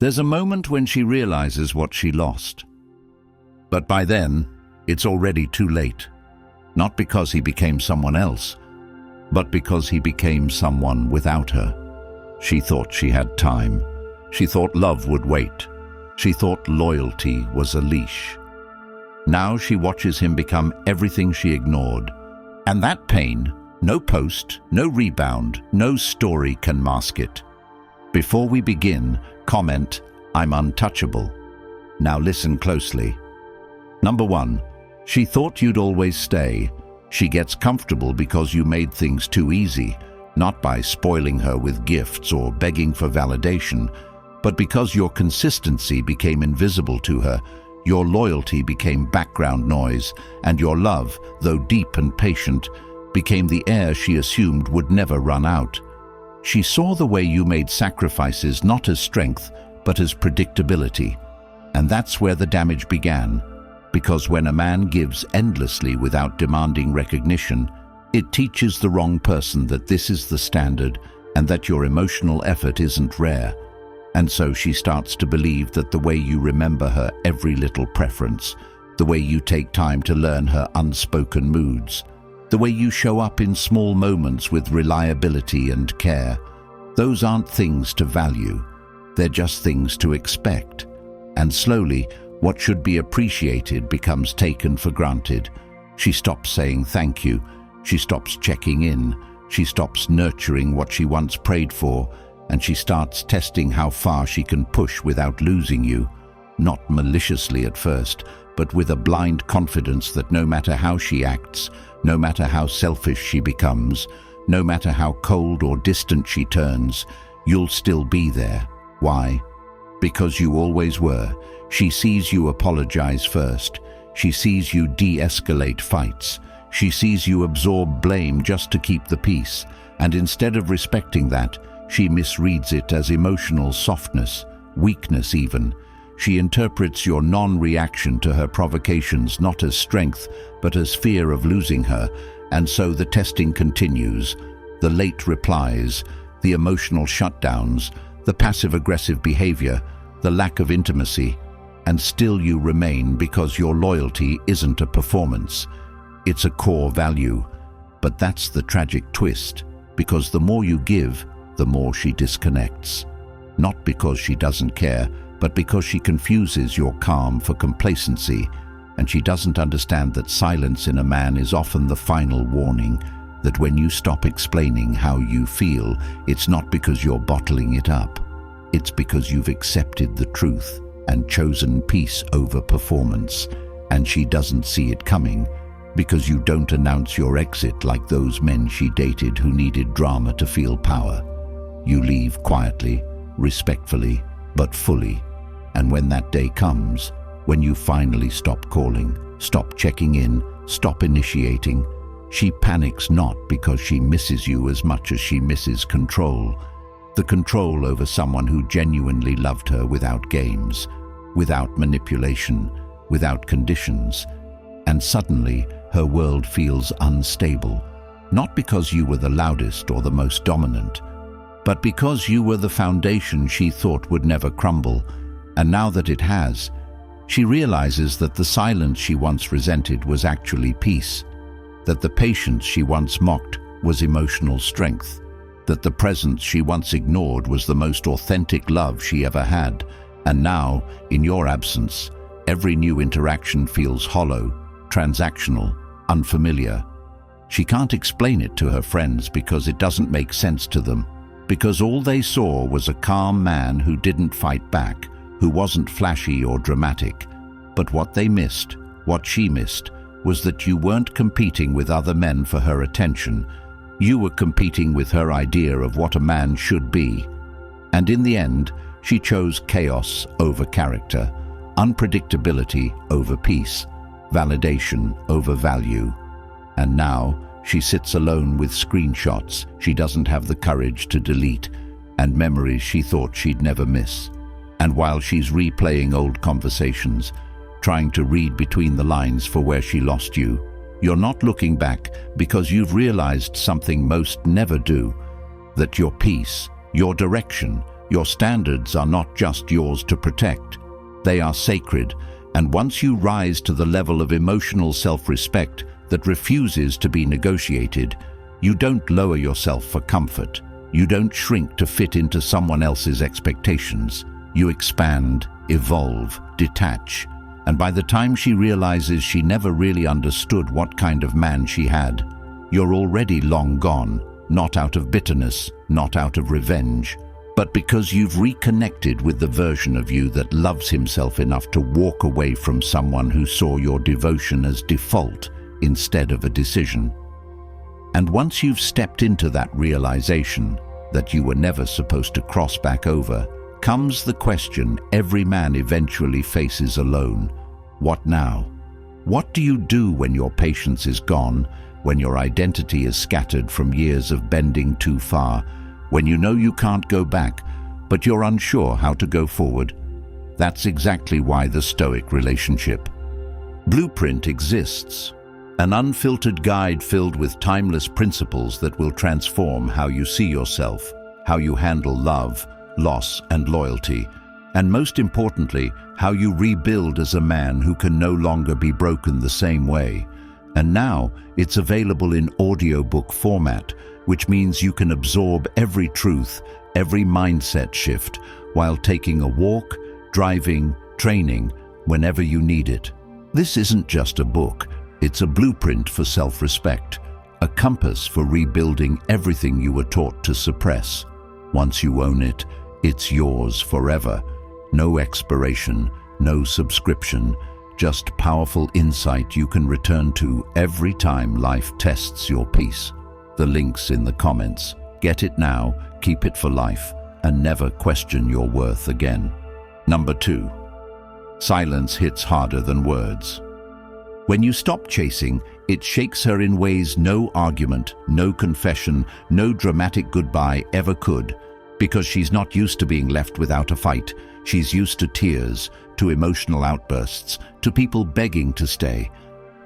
There's a moment when she realizes what she lost. But by then, it's already too late. Not because he became someone else, but because he became someone without her. She thought she had time. She thought love would wait. She thought loyalty was a leash. Now she watches him become everything she ignored. And that pain, no post, no rebound, no story can mask it. Before we begin, comment, "I'm untouchable." Now listen closely. Number 1, she thought you'd always stay. She gets comfortable because you made things too easy, not by spoiling her with gifts or begging for validation, but because your consistency became invisible to her, your loyalty became background noise, and your love, though deep and patient, became the air she assumed would never run out. She saw the way you made sacrifices not as strength, but as predictability. And that's where the damage began. Because when a man gives endlessly without demanding recognition, it teaches the wrong person that this is the standard and that your emotional effort isn't rare. And so she starts to believe that the way you remember her every little preference, the way you take time to learn her unspoken moods, the way you show up in small moments with reliability and care, those aren't things to value. They're just things to expect. And slowly, what should be appreciated becomes taken for granted. She stops saying thank you. She stops checking in. She stops nurturing what she once prayed for, and she starts testing how far she can push without losing you. Not maliciously at first, but with a blind confidence that no matter how she acts, no matter how selfish she becomes, no matter how cold or distant she turns, you'll still be there. Why? Because you always were. She sees you apologize first. She sees you de-escalate fights. She sees you absorb blame just to keep the peace. And instead of respecting that, she misreads it as emotional softness, weakness even. She interprets your non-reaction to her provocations not as strength, but as fear of losing her. And so the testing continues. The late replies, the emotional shutdowns, the passive-aggressive behavior, the lack of intimacy. And still you remain because your loyalty isn't a performance. It's a core value. But that's the tragic twist, because the more you give, the more she disconnects. Not because she doesn't care, but because she confuses your calm for complacency, and she doesn't understand that silence in a man is often the final warning, that when you stop explaining how you feel, it's not because you're bottling it up. It's because you've accepted the truth and chosen peace over performance, and she doesn't see it coming, because you don't announce your exit like those men she dated who needed drama to feel power. You leave quietly, respectfully, but fully. And when that day comes, when you finally stop calling, stop checking in, stop initiating, she panics not because she misses you as much as she misses control. The control over someone who genuinely loved her without games, without manipulation, without conditions. And suddenly, her world feels unstable, not because you were the loudest or the most dominant, but because you were the foundation she thought would never crumble. And now that it has, she realizes that the silence she once resented was actually peace, that the patience she once mocked was emotional strength, that the presence she once ignored was the most authentic love she ever had. And now, in your absence, every new interaction feels hollow, transactional, unfamiliar. She can't explain it to her friends because it doesn't make sense to them, because all they saw was a calm man who didn't fight back, who wasn't flashy or dramatic. But what they missed, what she missed, was that you weren't competing with other men for her attention. You were competing with her idea of what a man should be. And in the end, she chose chaos over character, unpredictability over peace, validation over value. And now, she sits alone with screenshots she doesn't have the courage to delete, and memories she thought she'd never miss. And while she's replaying old conversations, trying to read between the lines for where she lost you, you're not looking back because you've realized something most never do, that your peace, your direction, Your standards are not just yours to protect. They are sacred, and once you rise to the level of emotional self-respect that refuses to be negotiated, you don't lower yourself for comfort. You don't shrink to fit into someone else's expectations. You expand, evolve, detach, and by the time she realizes she never really understood what kind of man she had, you're already long gone, not out of bitterness, not out of revenge, but because you've reconnected with the version of you that loves himself enough to walk away from someone who saw your devotion as default instead of a decision. And once you've stepped into that realization that you were never supposed to cross back over, comes the question every man eventually faces alone. What now? What do you do when your patience is gone, when your identity is scattered from years of bending too far, when you know you can't go back, but you're unsure how to go forward? That's exactly why the Stoic relationship blueprint exists. An unfiltered guide filled with timeless principles that will transform how you see yourself, how you handle love, loss, and loyalty, and most importantly, how you rebuild as a man who can no longer be broken the same way. And now it's available in audiobook format, which means you can absorb every truth, every mindset shift, while taking a walk, driving, training, whenever you need it. This isn't just a book, it's a blueprint for self-respect, a compass for rebuilding everything you were taught to suppress. Once you own it, it's yours forever. No expiration, no subscription, just powerful insight you can return to every time life tests your peace. The link's in the comments. Get it now, keep it for life, and never question your worth again. Number 2. Silence hits harder than words. When you stop chasing, it shakes her in ways no argument, no confession, no dramatic goodbye ever could. Because she's not used to being left without a fight. She's used to tears, to emotional outbursts, to people begging to stay.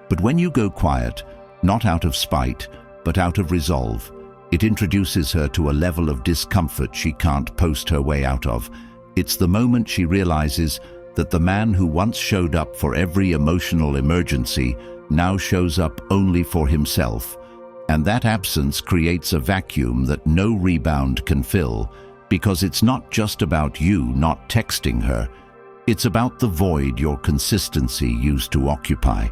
But when you go quiet, not out of spite, but out of resolve, it introduces her to a level of discomfort she can't post her way out of. It's the moment she realizes that the man who once showed up for every emotional emergency now shows up only for himself. And that absence creates a vacuum that no rebound can fill, because it's not just about you not texting her. It's about the void your consistency used to occupy.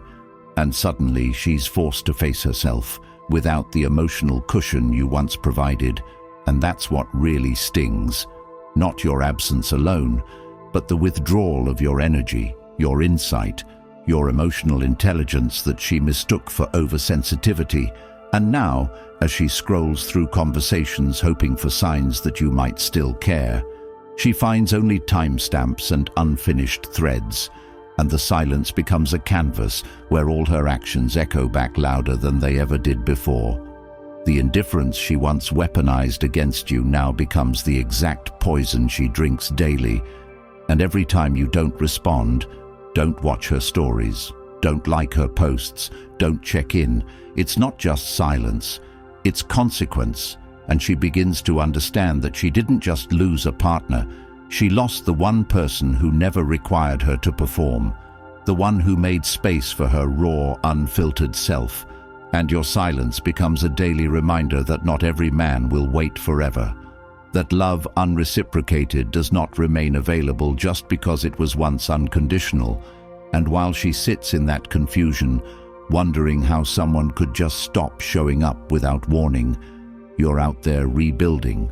And suddenly she's forced to face herself without the emotional cushion you once provided. And that's what really stings. Not your absence alone, but the withdrawal of your energy, your insight, your emotional intelligence that she mistook for oversensitivity. And now, as she scrolls through conversations hoping for signs that you might still care, she finds only timestamps and unfinished threads, and the silence becomes a canvas where all her actions echo back louder than they ever did before. The indifference she once weaponized against you now becomes the exact poison she drinks daily, and every time you don't respond, don't watch her stories, don't like her posts, don't check in, it's not just silence, it's consequence, and she begins to understand that she didn't just lose a partner, she lost the one person who never required her to perform, the one who made space for her raw, unfiltered self. And your silence becomes a daily reminder that not every man will wait forever, that love unreciprocated does not remain available just because it was once unconditional. And while she sits in that confusion, wondering how someone could just stop showing up without warning, you're out there rebuilding.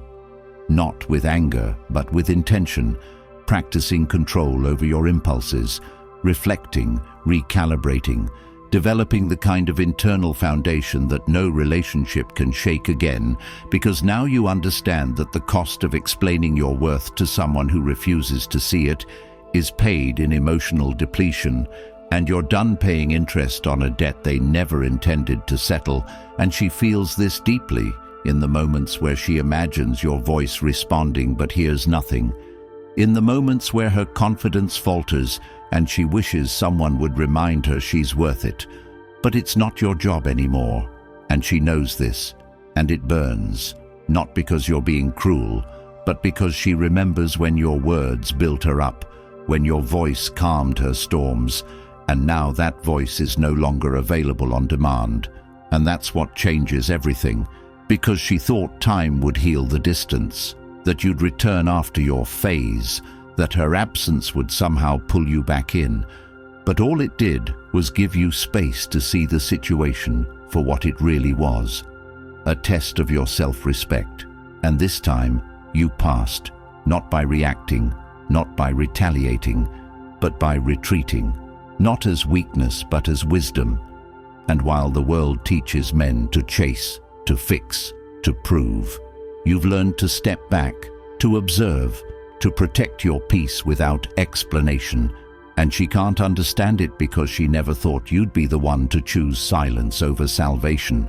Not with anger, but with intention, practicing control over your impulses, reflecting, recalibrating, developing the kind of internal foundation that no relationship can shake again, because now you understand that the cost of explaining your worth to someone who refuses to see it is paid in emotional depletion, and you're done paying interest on a debt they never intended to settle. And she feels this deeply in the moments where she imagines your voice responding but hears nothing, in the moments where her confidence falters and she wishes someone would remind her she's worth it. But it's not your job anymore, and she knows this, and it burns, not because you're being cruel, but because she remembers when your words built her up, when your voice calmed her storms, and now that voice is no longer available on demand. And that's what changes everything, because she thought time would heal the distance, that you'd return after your phase, that her absence would somehow pull you back in. But all it did was give you space to see the situation for what it really was, a test of your self-respect. And this time, you passed, not by reacting, not by retaliating, but by retreating, not as weakness but as wisdom. And while the world teaches men to chase, to fix, to prove, you've learned to step back, to observe, to protect your peace without explanation. And she can't understand it because she never thought you'd be the one to choose silence over salvation.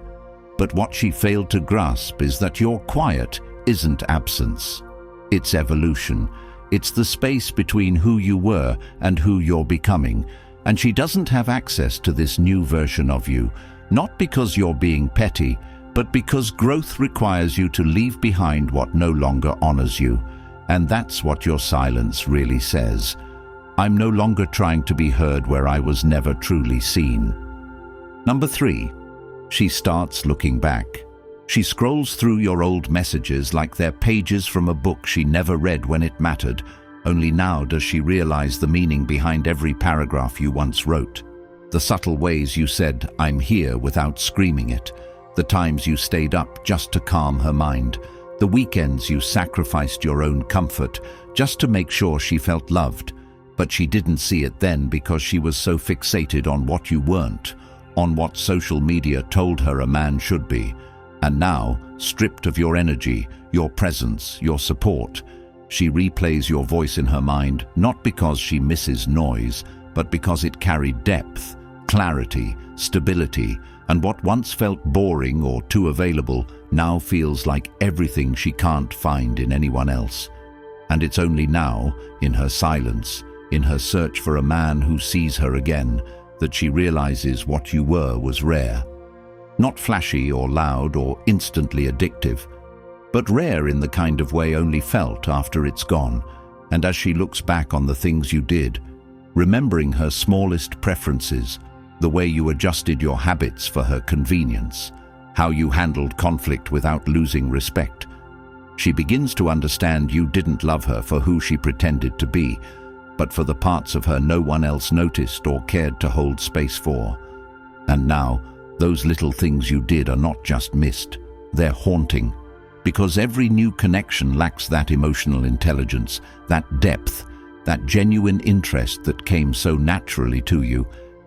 But what she failed to grasp is that your quiet isn't absence. It's evolution. It's the space between who you were and who you're becoming. And she doesn't have access to this new version of you, not because you're being petty, but because growth requires you to leave behind what no longer honors you. And that's what your silence really says. I'm no longer trying to be heard where I was never truly seen. Number 3, she starts looking back. She scrolls through your old messages like they're pages from a book she never read when it mattered. Only now does she realize the meaning behind every paragraph you once wrote. The subtle ways you said, "I'm here," without screaming it. The times you stayed up just to calm her mind. The weekends you sacrificed your own comfort just to make sure she felt loved. But she didn't see it then because she was so fixated on what you weren't, on what social media told her a man should be. And now, stripped of your energy, your presence, your support, she replays your voice in her mind, not because she misses noise, but because it carried depth, clarity, stability, and what once felt boring or too available now feels like everything she can't find in anyone else. And it's only now, in her silence, in her search for a man who sees her again, that she realizes what you were was rare. Not flashy or loud or instantly addictive, but rare in the kind of way only felt after it's gone. And as she looks back on the things you did, remembering her smallest preferences, the way you adjusted your habits for her convenience, how you handled conflict without losing respect, she begins to understand you didn't love her for who she pretended to be, but for the parts of her no one else noticed or cared to hold space for. And now, those little things you did are not just missed, they're haunting, because every new connection lacks that emotional intelligence, that depth, that genuine interest that came so naturally to you,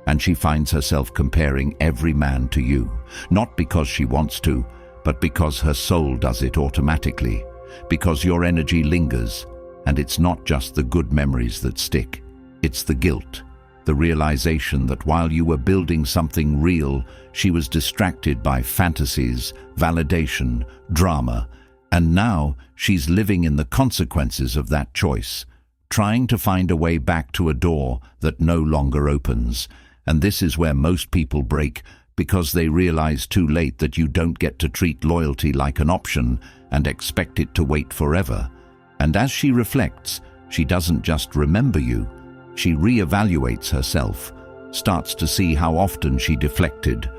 and she finds herself comparing every man to you, not because she wants to, but because her soul does it automatically, because your energy lingers, and it's not just the good memories that stick, it's the guilt, the realization that while you were building something real, she was distracted by fantasies, validation, drama, and now she's living in the consequences of that choice, trying to find a way back to a door that no longer opens. And this is where most people break, because they realize too late that you don't get to treat loyalty like an option and expect it to wait forever. And as she reflects, she doesn't just remember you, she reevaluates herself, starts to see how often she deflected,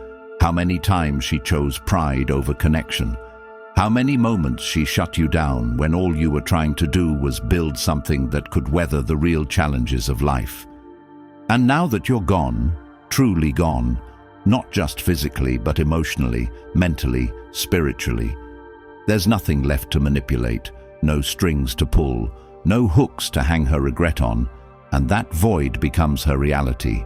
how many times she chose pride over connection, how many moments she shut you down when all you were trying to do was build something that could weather the real challenges of life. And now that you're gone, truly gone, not just physically but emotionally, mentally, spiritually, there's nothing left to manipulate, no strings to pull, no hooks to hang her regret on, and that void becomes her reality,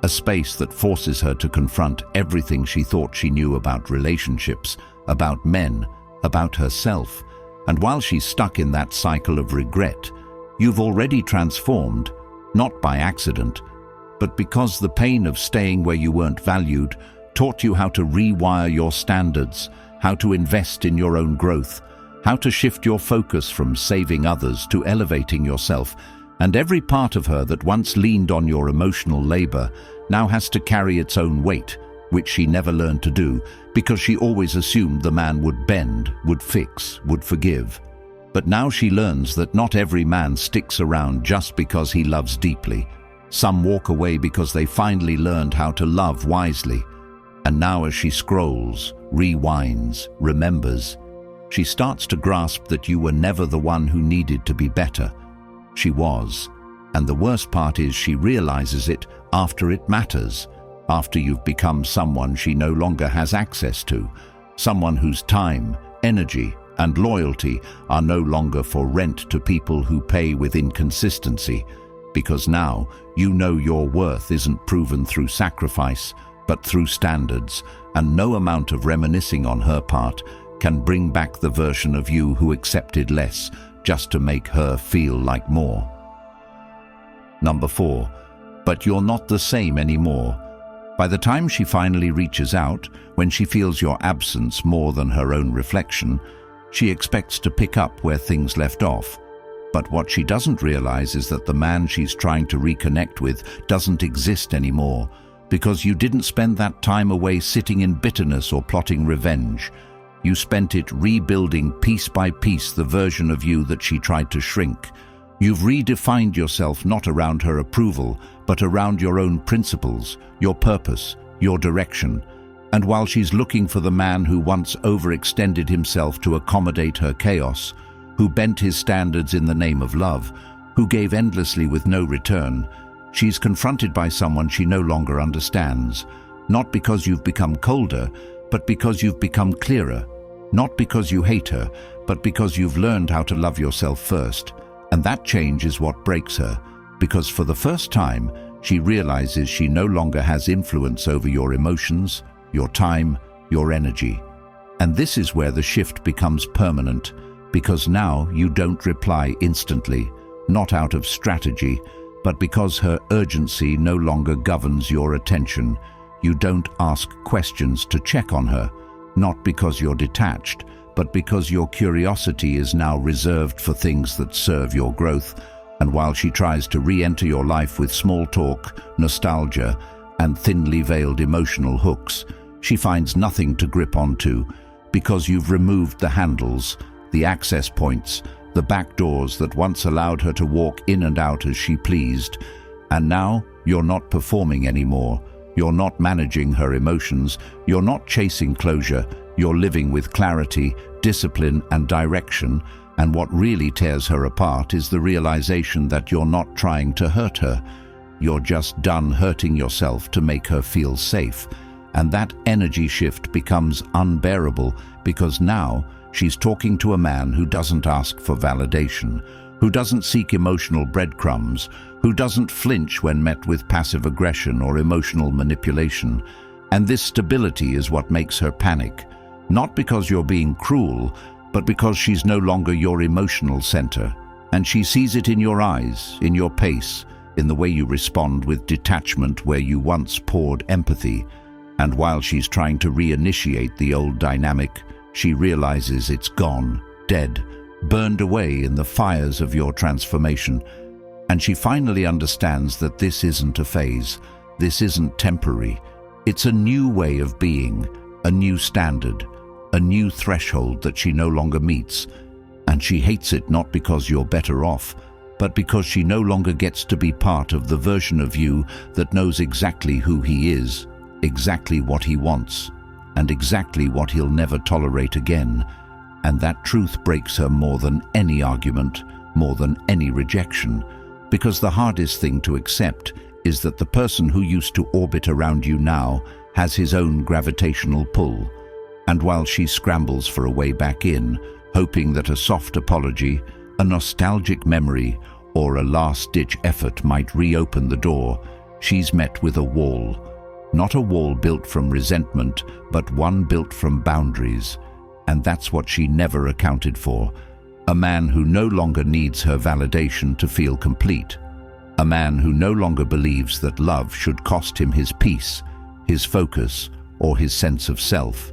a space that forces her to confront everything she thought she knew about relationships, about men, about herself. And while she's stuck in that cycle of regret, you've already transformed, not by accident, but because the pain of staying where you weren't valued taught you how to rewire your standards, how to invest in your own growth, how to shift your focus from saving others to elevating yourself. And every part of her that once leaned on your emotional labor now has to carry its own weight, which she never learned to do because she always assumed the man would bend, would fix, would forgive. But now she learns that not every man sticks around just because he loves deeply. Some walk away because they finally learned how to love wisely. And now as she scrolls, rewinds, remembers, she starts to grasp that you were never the one who needed to be better. She was. And the worst part is she realizes it after it matters, after you've become someone she no longer has access to, someone whose time, energy, and loyalty are no longer for rent to people who pay with inconsistency, because now you know your worth isn't proven through sacrifice, but through standards, and no amount of reminiscing on her part can bring back the version of you who accepted less just to make her feel like more. Number 4, but you're not the same anymore. By the time she finally reaches out, when she feels your absence more than her own reflection, she expects to pick up where things left off. But what she doesn't realize is that the man she's trying to reconnect with doesn't exist anymore, because you didn't spend that time away sitting in bitterness or plotting revenge. You spent it rebuilding piece by piece the version of you that she tried to shrink. You've redefined yourself not around her approval, but around your own principles, your purpose, your direction. And while she's looking for the man who once overextended himself to accommodate her chaos, who bent his standards in the name of love, who gave endlessly with no return, she's confronted by someone she no longer understands, not because you've become colder, but because you've become clearer, not because you hate her, but because you've learned how to love yourself first. And that change is what breaks her, because for the first time, she realizes she no longer has influence over your emotions, your time, your energy. And this is where the shift becomes permanent, because now you don't reply instantly, not out of strategy, but because her urgency no longer governs your attention. You don't ask questions to check on her, not because you're detached, but because your curiosity is now reserved for things that serve your growth. And while she tries to re-enter your life with small talk, nostalgia, and thinly veiled emotional hooks, she finds nothing to grip onto, because you've removed the handles, the access points, the back doors that once allowed her to walk in and out as she pleased. And now you're not performing anymore. You're not managing her emotions. You're not chasing closure. You're living with clarity, discipline, and direction. And what really tears her apart is the realization that you're not trying to hurt her. You're just done hurting yourself to make her feel safe. And that energy shift becomes unbearable, because now she's talking to a man who doesn't ask for validation, who doesn't seek emotional breadcrumbs, who doesn't flinch when met with passive aggression or emotional manipulation. And this stability is what makes her panic, not because you're being cruel, but because she's no longer your emotional center. And she sees it in your eyes, in your pace, in the way you respond with detachment where you once poured empathy. And while she's trying to reinitiate the old dynamic, she realizes it's gone, dead, burned away in the fires of your transformation. And she finally understands that this isn't a phase, this isn't temporary. It's a new way of being, a new standard, a new threshold that she no longer meets. And she hates it not because you're better off, but because she no longer gets to be part of the version of you that knows exactly who he is, exactly what he wants, and exactly what he'll never tolerate again. And that truth breaks her more than any argument, more than any rejection, because the hardest thing to accept is that the person who used to orbit around you now has his own gravitational pull. And while she scrambles for a way back in, hoping that a soft apology, a nostalgic memory, or a last-ditch effort might reopen the door, she's met with a wall. Not a wall built from resentment, but one built from boundaries. And that's what she never accounted for. A man who no longer needs her validation to feel complete. A man who no longer believes that love should cost him his peace, his focus, or his sense of self.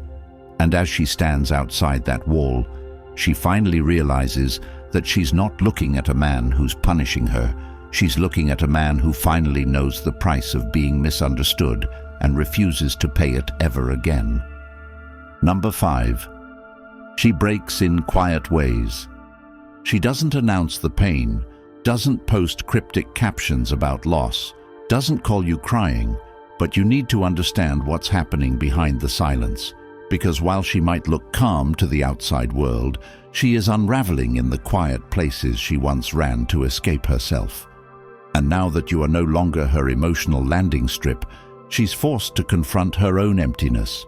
And as she stands outside that wall, she finally realizes that she's not looking at a man who's punishing her. She's looking at a man who finally knows the price of being misunderstood and refuses to pay it ever again. Number 5. She breaks in quiet ways. She doesn't announce the pain, doesn't post cryptic captions about loss, doesn't call you crying, but you need to understand what's happening behind the silence, because while she might look calm to the outside world, she is unraveling in the quiet places she once ran to escape herself. And now that you are no longer her emotional landing strip, she's forced to confront her own emptiness.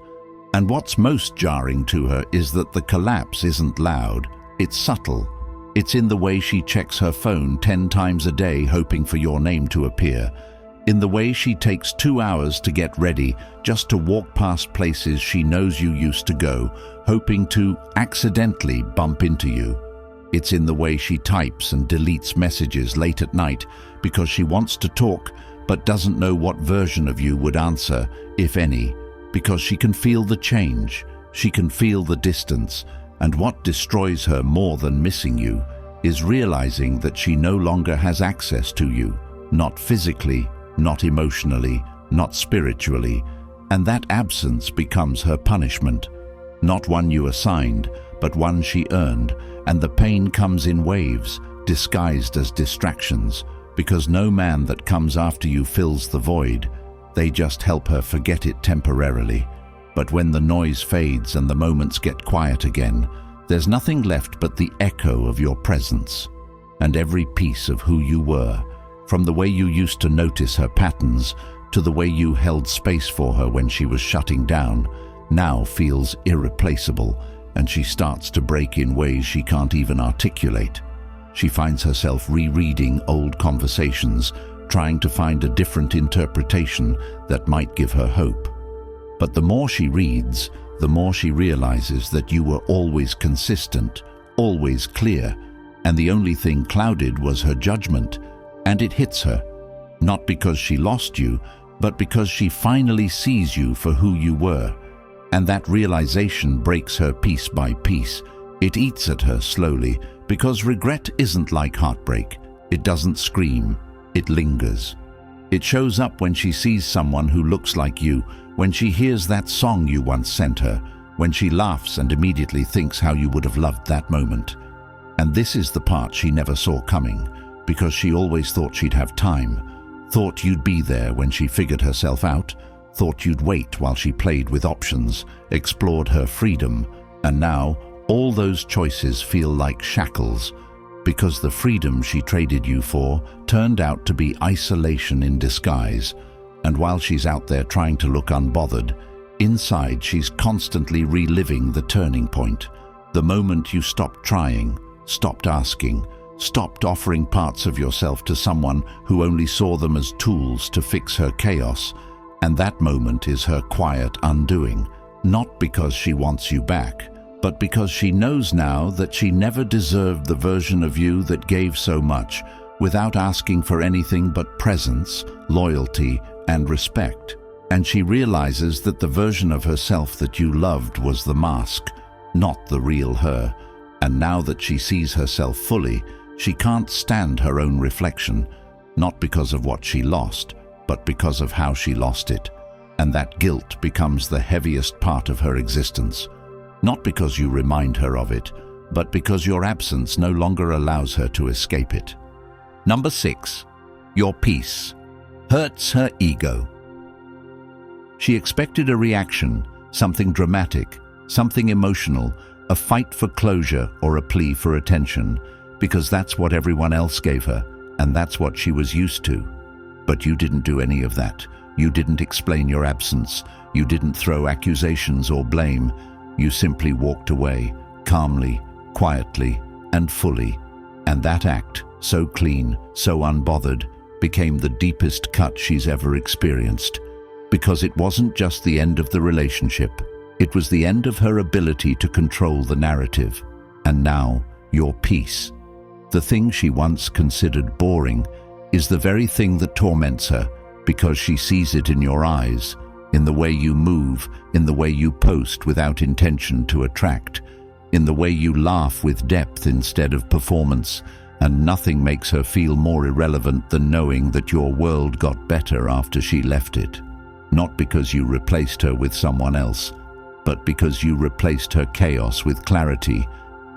And what's most jarring to her is that the collapse isn't loud, it's subtle. It's in the way she checks her phone 10 times a day hoping for your name to appear, in the way she takes 2 hours to get ready just to walk past places she knows you used to go, hoping to accidentally bump into you. It's in the way she types and deletes messages late at night because she wants to talk but doesn't know what version of you would answer, if any, because she can feel the change, she can feel the distance, and what destroys her more than missing you is realizing that she no longer has access to you, not physically, not emotionally, not spiritually, and that absence becomes her punishment, not one you assigned, but one she earned, and the pain comes in waves, disguised as distractions, because no man that comes after you fills the void. They just help her forget it temporarily. But when the noise fades and the moments get quiet again, there's nothing left but the echo of your presence, and every piece of who you were, from the way you used to notice her patterns to the way you held space for her when she was shutting down, now feels irreplaceable, and she starts to break in ways she can't even articulate. She finds herself rereading old conversations, trying to find a different interpretation that might give her hope. But the more she reads, the more she realizes that you were always consistent, always clear, and the only thing clouded was her judgment. And it hits her, not because she lost you, but because she finally sees you for who you were. And that realization breaks her piece by piece. It eats at her slowly, because regret isn't like heartbreak. It doesn't scream, it lingers. It shows up when she sees someone who looks like you, when she hears that song you once sent her, when she laughs and immediately thinks how you would have loved that moment. And this is the part she never saw coming, because she always thought she'd have time, thought you'd be there when she figured herself out, thought you'd wait while she played with options, explored her freedom, and now all those choices feel like shackles, because the freedom she traded you for turned out to be isolation in disguise. And while she's out there trying to look unbothered, inside she's constantly reliving the turning point, the moment you stopped trying, stopped asking, stopped offering parts of yourself to someone who only saw them as tools to fix her chaos. And that moment is her quiet undoing, not because she wants you back, but because she knows now that she never deserved the version of you that gave so much, without asking for anything but presence, loyalty, and respect. And she realizes that the version of herself that you loved was the mask, not the real her. And now that she sees herself fully, she can't stand her own reflection, not because of what she lost, but because of how she lost it. And that guilt becomes the heaviest part of her existence, not because you remind her of it, but because your absence no longer allows her to escape it. Number 6, your peace hurts her ego. She expected a reaction, something dramatic, something emotional, a fight for closure or a plea for attention, because that's what everyone else gave her, and that's what she was used to. But you didn't do any of that. You didn't explain your absence. You didn't throw accusations or blame. You simply walked away, calmly, quietly, and fully. And that act, so clean, so unbothered, became the deepest cut she's ever experienced. Because it wasn't just the end of the relationship, it was the end of her ability to control the narrative. And now, your peace, the thing she once considered boring, is the very thing that torments her, because she sees it in your eyes, in the way you move, in the way you post without intention to attract, in the way you laugh with depth instead of performance. And nothing makes her feel more irrelevant than knowing that your world got better after she left it. Not because you replaced her with someone else, but because you replaced her chaos with clarity.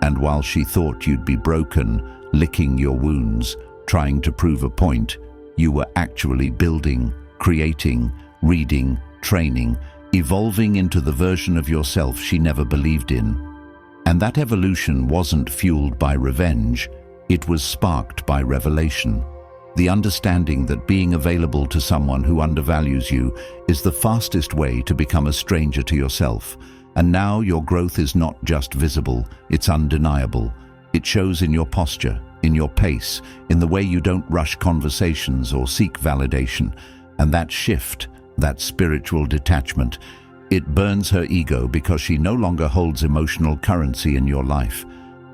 And while she thought you'd be broken, licking your wounds, trying to prove a point, you were actually building, creating, reading, training, evolving into the version of yourself she never believed in. And that evolution wasn't fueled by revenge, it was sparked by revelation. The understanding that being available to someone who undervalues you is the fastest way to become a stranger to yourself. And now your growth is not just visible, it's undeniable. It shows in your posture, in your pace, in the way you don't rush conversations or seek validation. And that shift, that spiritual detachment, it burns her ego because she no longer holds emotional currency in your life.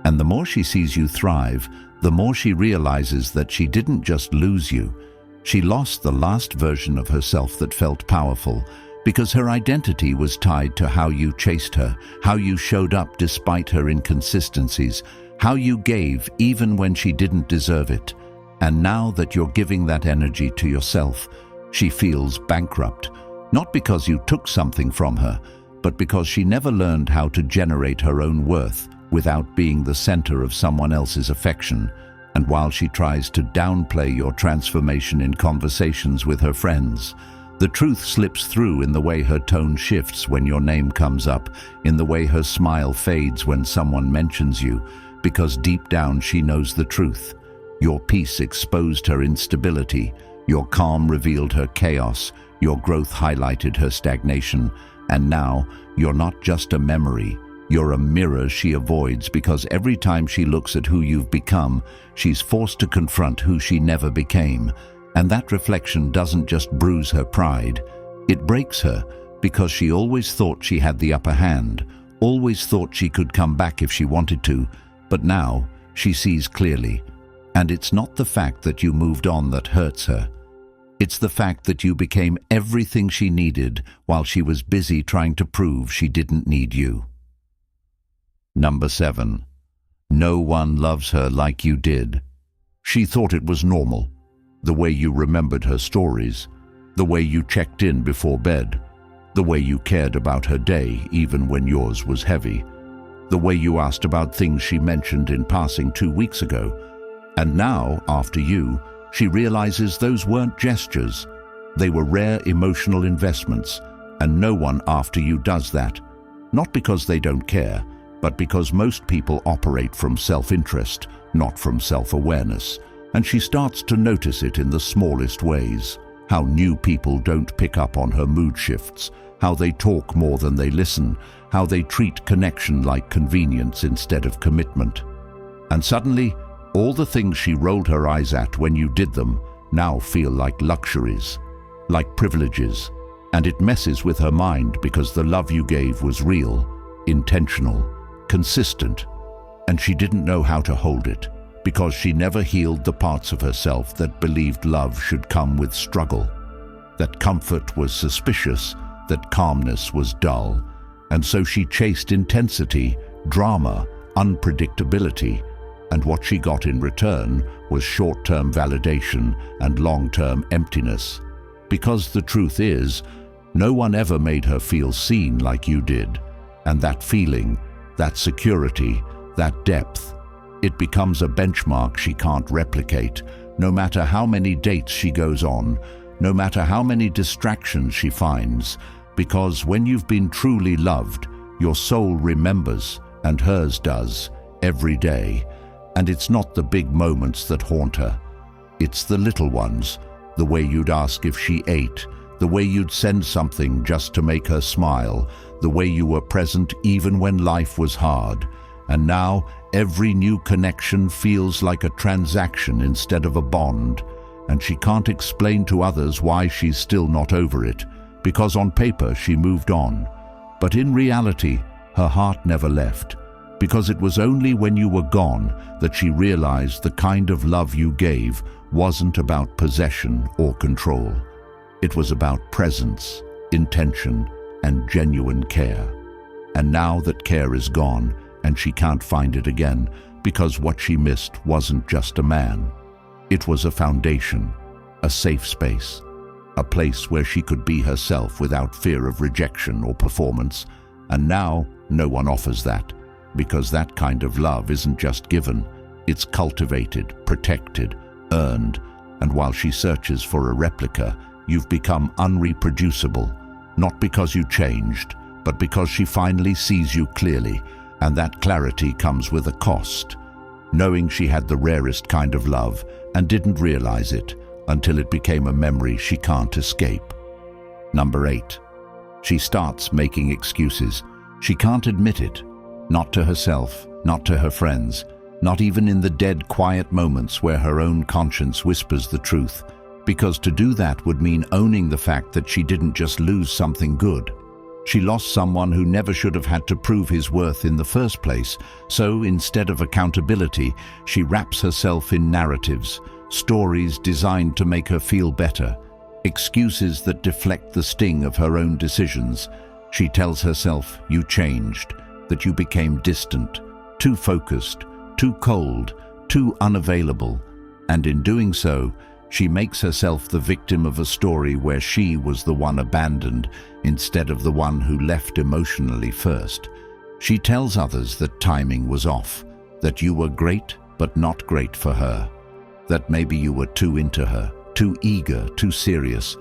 And the more she sees you thrive, the more she realizes that she didn't just lose you. She lost the last version of herself that felt powerful, because her identity was tied to how you chased her, how you showed up despite her inconsistencies, how you gave even when she didn't deserve it. And now that you're giving that energy to yourself, she feels bankrupt, not because you took something from her, but because she never learned how to generate her own worth without being the center of someone else's affection. And while she tries to downplay your transformation in conversations with her friends, the truth slips through in the way her tone shifts when your name comes up, in the way her smile fades when someone mentions you, because deep down she knows the truth. Your peace exposed her instability, your calm revealed her chaos, your growth highlighted her stagnation, and now you're not just a memory, you're a mirror she avoids because every time she looks at who you've become, she's forced to confront who she never became. And that reflection doesn't just bruise her pride, it breaks her because she always thought she had the upper hand, always thought she could come back if she wanted to, but now she sees clearly. And it's not the fact that you moved on that hurts her. It's the fact that you became everything she needed while she was busy trying to prove she didn't need you. Number 7. No one loves her like you did. She thought it was normal. The way you remembered her stories, the way you checked in before bed, the way you cared about her day even when yours was heavy, the way you asked about things she mentioned in passing 2 weeks ago. And now, after you, she realizes those weren't gestures. They were rare emotional investments, and no one after you does that. Not because they don't care, but because most people operate from self-interest, not from self-awareness. And she starts to notice it in the smallest ways. How new people don't pick up on her mood shifts, how they talk more than they listen, how they treat connection like convenience instead of commitment. And suddenly, all the things she rolled her eyes at when you did them now feel like luxuries, like privileges. And it messes with her mind because the love you gave was real, intentional, consistent, and she didn't know how to hold it because she never healed the parts of herself that believed love should come with struggle, that comfort was suspicious, that calmness was dull. And so she chased intensity, drama, unpredictability, and what she got in return was short-term validation and long-term emptiness. Because the truth is, no one ever made her feel seen like you did. And that feeling, that security, that depth, it becomes a benchmark she can't replicate, no matter how many dates she goes on, no matter how many distractions she finds, because when you've been truly loved, your soul remembers, and hers does, every day. And it's not the big moments that haunt her. It's the little ones, the way you'd ask if she ate, the way you'd send something just to make her smile, the way you were present even when life was hard. And now, every new connection feels like a transaction instead of a bond, and she can't explain to others why she's still not over it, because on paper she moved on. But in reality, her heart never left, because it was only when you were gone that she realized the kind of love you gave wasn't about possession or control. It was about presence, intention, and genuine care. And now that care is gone, and she can't find it again, because what she missed wasn't just a man. It was a foundation, a safe space, a place where she could be herself without fear of rejection or performance. And now, no one offers that. because that kind of love isn't just given, it's cultivated, protected, earned, and while she searches for a replica, you've become unreproducible, not because you changed, but because she finally sees you clearly, and that clarity comes with a cost. Knowing she had the rarest kind of love and didn't realize it until it became a memory she can't escape. Number 8. She starts making excuses. She can't admit it. Not to herself, not to her friends, not even in the dead, quiet moments where her own conscience whispers the truth, because to do that would mean owning the fact that she didn't just lose something good. She lost someone who never should have had to prove his worth in the first place, so instead of accountability, she wraps herself in narratives, stories designed to make her feel better, excuses that deflect the sting of her own decisions. She tells herself you changed, that you became distant, too focused, too cold, too unavailable, and in doing so, she makes herself the victim of a story where she was the one abandoned instead of the one who left emotionally first. She tells others that timing was off, that you were great but not great for her, that maybe you were too into her, too eager, too serious,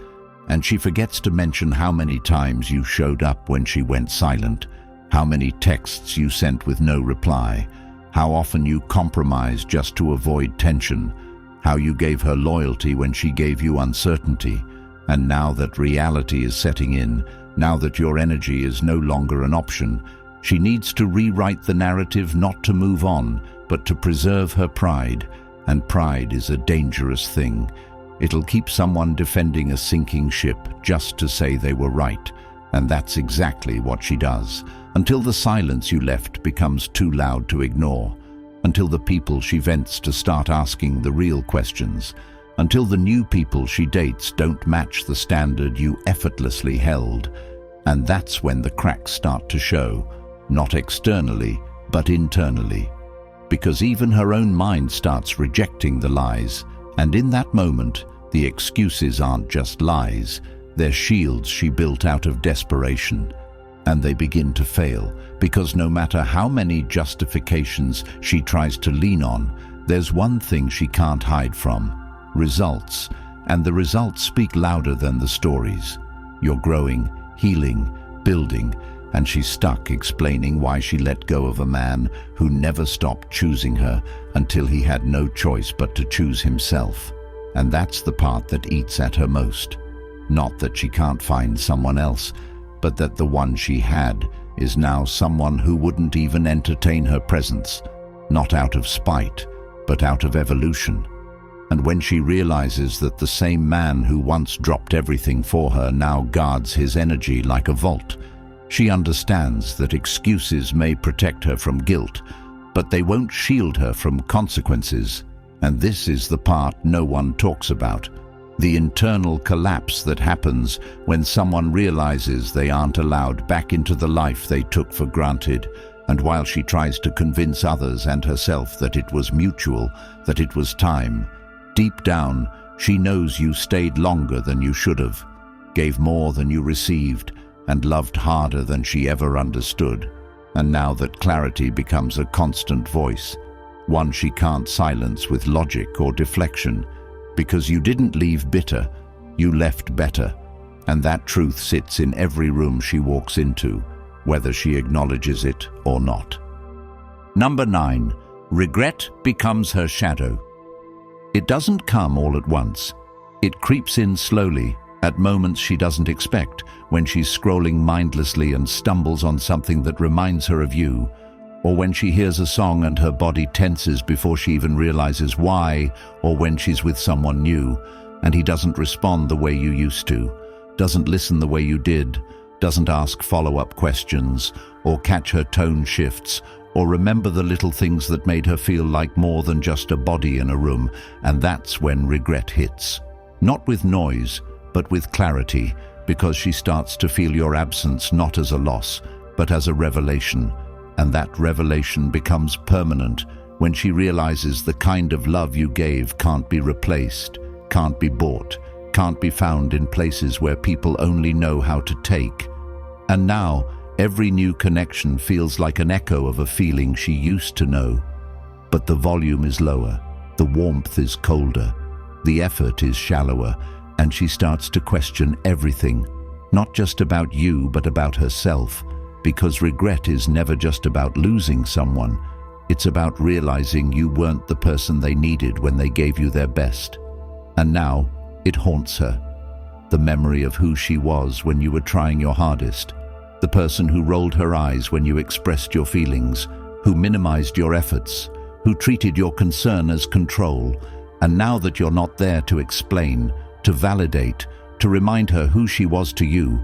and she forgets to mention how many times you showed up when she went silent, how many texts you sent with no reply, how often you compromised just to avoid tension, how you gave her loyalty when she gave you uncertainty, and now that reality is setting in, now that your energy is no longer an option, she needs to rewrite the narrative, not to move on, but to preserve her pride, and pride is a dangerous thing. It'll keep someone defending a sinking ship just to say they were right, and that's exactly what she does, until the silence you left becomes too loud to ignore, until the people she vents to start asking the real questions, until the new people she dates don't match the standard you effortlessly held. And that's when the cracks start to show, not externally, but internally. Because even her own mind starts rejecting the lies, and in that moment, the excuses aren't just lies, they're shields she built out of desperation. And they begin to fail, because no matter how many justifications she tries to lean on, there's one thing she can't hide from: results. And the results speak louder than the stories. You're growing, healing, building, and she's stuck explaining why she let go of a man who never stopped choosing her until he had no choice but to choose himself. And that's the part that eats at her most. Not that she can't find someone else, but that the one she had is now someone who wouldn't even entertain her presence, not out of spite, but out of evolution. And when she realizes that the same man who once dropped everything for her now guards his energy like a vault, she understands that excuses may protect her from guilt, but they won't shield her from consequences. And this is the part no one talks about: the internal collapse that happens when someone realizes they aren't allowed back into the life they took for granted. And while she tries to convince others and herself that it was mutual, that it was time, deep down, she knows you stayed longer than you should have, gave more than you received, and loved harder than she ever understood. And now that clarity becomes a constant voice, one she can't silence with logic or deflection, because you didn't leave bitter, you left better. And that truth sits in every room she walks into, whether she acknowledges it or not. Number 9. Regret becomes her shadow. It doesn't come all at once. It creeps in slowly, at moments she doesn't expect, when she's scrolling mindlessly and stumbles on something that reminds her of you, or when she hears a song and her body tenses before she even realizes why, or when she's with someone new, and he doesn't respond the way you used to, doesn't listen the way you did, doesn't ask follow-up questions, or catch her tone shifts, or remember the little things that made her feel like more than just a body in a room. And that's when regret hits. Not with noise, but with clarity, because she starts to feel your absence not as a loss, but as a revelation. And that revelation becomes permanent when she realizes the kind of love you gave can't be replaced, can't be bought, can't be found in places where people only know how to take. And now, Every new connection feels like an echo of a feeling she used to know. But the volume is lower, the warmth is colder, the effort is shallower, and she starts to question everything, not just about you but about herself, because regret is never just about losing someone. It's about realizing you weren't the person they needed when they gave you their best. And now, it haunts her. The memory of who she was when you were trying your hardest. The person who rolled her eyes when you expressed your feelings, who minimized your efforts, who treated your concern as control. And now that you're not there to explain, to validate, to remind her who she was to you,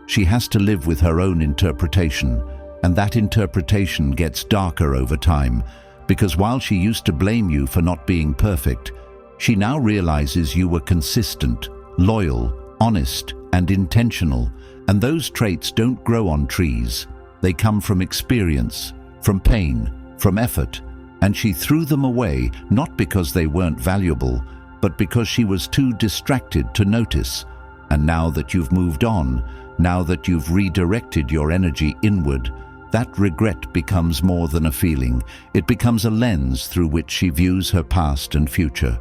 she has to live with her own interpretation. And that interpretation gets darker over time, because while she used to blame you for not being perfect, she now realizes you were consistent, loyal, honest, and intentional. And those traits don't grow on trees. They come from experience, from pain, from effort. And she threw them away, not because they weren't valuable, but because she was too distracted to notice. And now that you've moved on, now that you've redirected your energy inward, that regret becomes more than a feeling. It becomes a lens through which she views her past and future.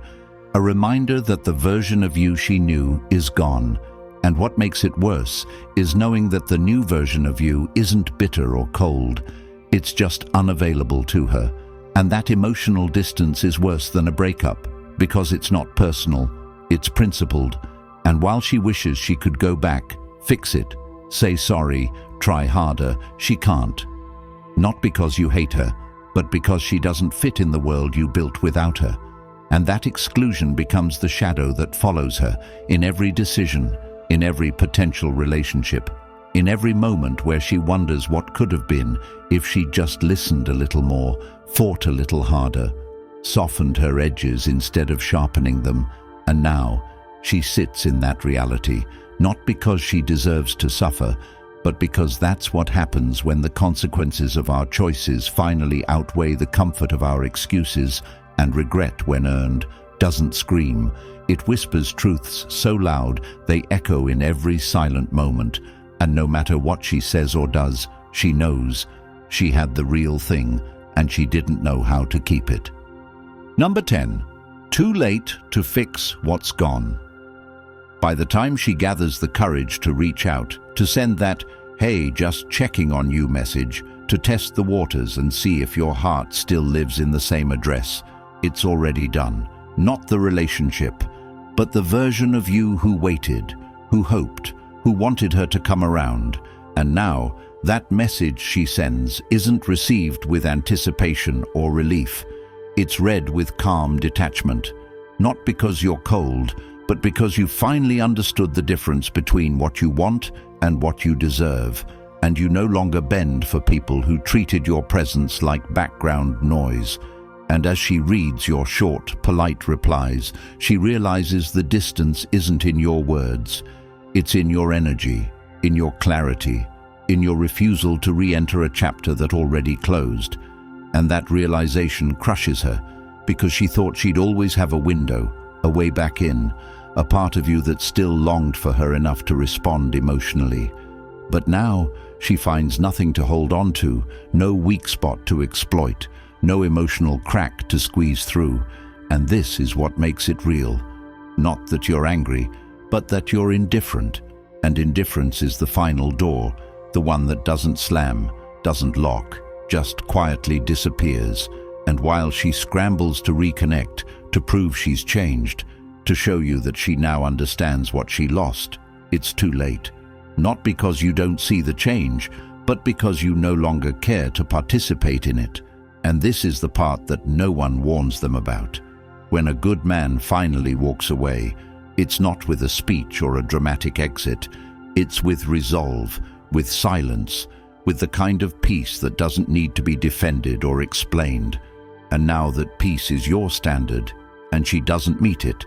A reminder that the version of you she knew is gone. And what makes it worse is knowing that the new version of you isn't bitter or cold. It's just unavailable to her. And that emotional distance is worse than a breakup, because it's not personal, it's principled. And while she wishes she could go back, fix it, say sorry, try harder, she can't. Not because you hate her, but because she doesn't fit in the world you built without her. And that exclusion becomes the shadow that follows her in every decision, in every potential relationship, in every moment where she wonders what could have been if she just listened a little more, fought a little harder, softened her edges instead of sharpening them. And now, she sits in that reality, not because she deserves to suffer, but because that's what happens when the consequences of our choices finally outweigh the comfort of our excuses. And regret, when earned, doesn't scream. It whispers truths so loud they echo in every silent moment. And no matter what she says or does, she knows she had the real thing, and she didn't know how to keep it. Number 10. Too late to fix what's gone. By the time she gathers the courage to reach out, to send that, "Hey, just checking on you" message, to test the waters and see if your heart still lives in the same address, it's already done. Not the relationship, but the version of you who waited, who hoped, who wanted her to come around. And now, that message she sends isn't received with anticipation or relief. It's read with calm detachment. Not because you're cold, but because you finally understood the difference between what you want and what you deserve. And you no longer bend for people who treated your presence like background noise. And as she reads your short, polite replies, she realizes the distance isn't in your words. It's in your energy, in your clarity, in your refusal to re-enter a chapter that already closed. And that realization crushes her, because she thought she'd always have a window, a way back in, a part of you that still longed for her enough to respond emotionally. But now, she finds nothing to hold on to, no weak spot to exploit, no emotional crack to squeeze through. And this is what makes it real. Not that you're angry, but that you're indifferent. And indifference is the final door, the one that doesn't slam, doesn't lock, just quietly disappears. And while she scrambles to reconnect, to prove she's changed, to show you that she now understands what she lost, it's too late. Not because you don't see the change, but because you no longer care to participate in it. And this is the part that no one warns them about. When a good man finally walks away, it's not with a speech or a dramatic exit. It's with resolve, with silence, with the kind of peace that doesn't need to be defended or explained. And now that peace is your standard, and she doesn't meet it,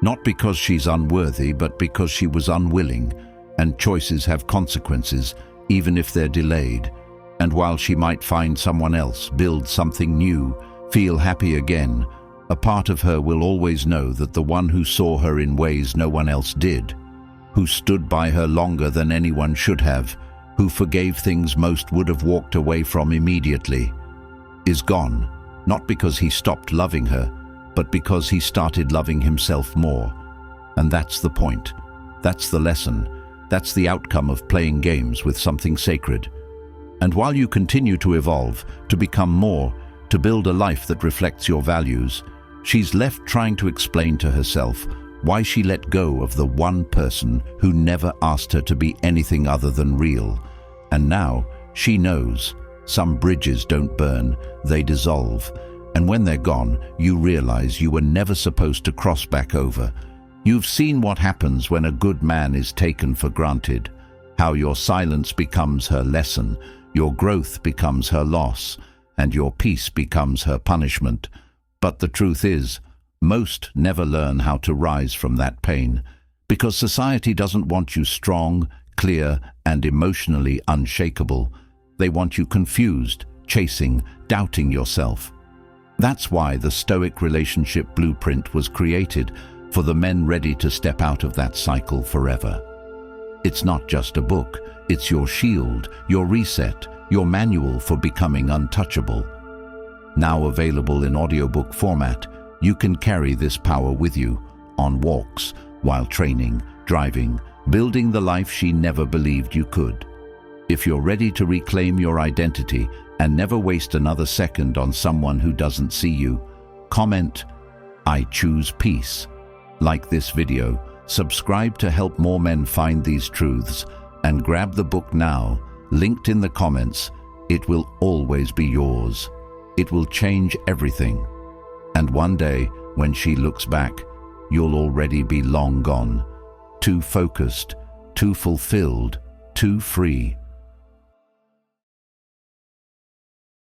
not because she's unworthy, but because she was unwilling. And choices have consequences, even if they're delayed. And while she might find someone else, build something new, feel happy again, a part of her will always know that the one who saw her in ways no one else did, who stood by her longer than anyone should have, who forgave things most would have walked away from immediately, is gone, not because he stopped loving her, but because he started loving himself more. And that's the point. That's the lesson. That's the outcome of playing games with something sacred. And while you continue to evolve, to become more, to build a life that reflects your values, she's left trying to explain to herself why she let go of the one person who never asked her to be anything other than real. And now she knows some bridges don't burn, they dissolve. And when they're gone, you realize you were never supposed to cross back over. You've seen what happens when a good man is taken for granted, how your silence becomes her lesson, your growth becomes her loss, and your peace becomes her punishment. But the truth is, most never learn how to rise from that pain, because society doesn't want you strong, clear, and emotionally unshakable. They want you confused, chasing, doubting yourself. That's why the Stoic relationship blueprint was created, for the men ready to step out of that cycle forever. It's not just a book, it's your shield, your reset, your manual for becoming untouchable. Now available in audiobook format, you can carry this power with you on walks, while training, driving, building the life she never believed you could. If you're ready to reclaim your identity and never waste another second on someone who doesn't see you, comment, "I choose peace." Like this video, subscribe to help more men find these truths, and grab the book now, linked in the comments. It will always be yours. It will change everything. And one day, when she looks back, you'll already be long gone, too focused, too fulfilled, too free.